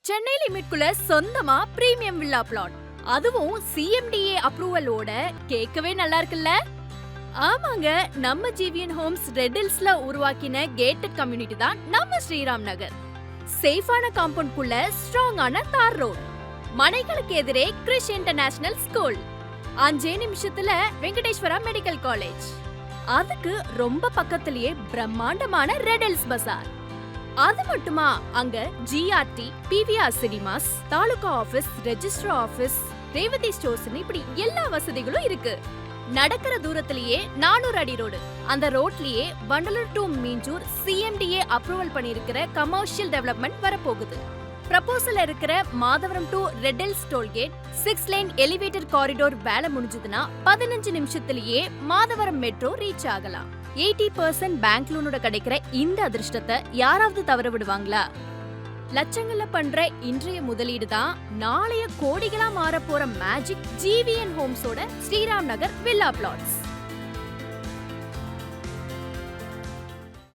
சென்னை லிமிட்குள்ள சொந்தமா premium villa plot, அதுவும் CMDA அப்ரூவலோட கேட்கவே நல்லா இருக்குல்ல? ஆமாங்க, நம்ம ஜிவிஎன் ஹோம்ஸ் ரெட் ஹில்ஸ்ல உருவாக்கின கேட்டட் கம்யூனிட்டி தான் நம்ம ஸ்ரீராம் நகர். சேஃபான காம்பவுண்ட்குள்ள ஸ்ட்ராங்கான தார் ரோட், மனைகளுக்கு எதிரே கிறிஷ் இன்டர்நேஷனல் ஸ்கூல், 5 நிமிஷத்துல வெங்கடேஸ்வரா மெடிக்கல் காலேஜ், அதுக்கு ரொம்ப பக்கத்திலேயே பிரம்மாண்டமான ரெட் ஹில்ஸ் பஜார். அது மட்டுமா, அங்க GRT, PVR cinemas, taluka office, register office, Revathi stores, இப்படி எல்லா வசதிகளும் இருக்கு. நடக்கிற தூரத்திலேயே 400 அடி ரோடு, அந்த ரோட்லயே Vandalur to Minjur CMDA approval பண்ணிருக்கிற கமர்ஷியல் டெவலப்மெண்ட் வரப்போகுது. ப்ரப்போசல் இருக்கிற Madhavaram to Red Hills tollgate 6 lane elevator corridor வேலை முடிஞ்சதுன்னா 15 நிமிஷத்திலேயே மாதவரம் மெட்ரோ ரீச் ஆகலாம். 80% பேங்க் லோனோட கிடைக்கிற இந்த அதிர்ஷ்டத்தை யாராவது தவற விடுவாங்களா? லட்சங்கள்ல பண்ற இன்றைய முதலீடு தான் நாளைய கோடிகளா மாற போற மேஜிக் ஜிவிஎன் ஹோம்ஸோட ஸ்ரீராம் நகர் வில்லா பிளாட்ஸ்.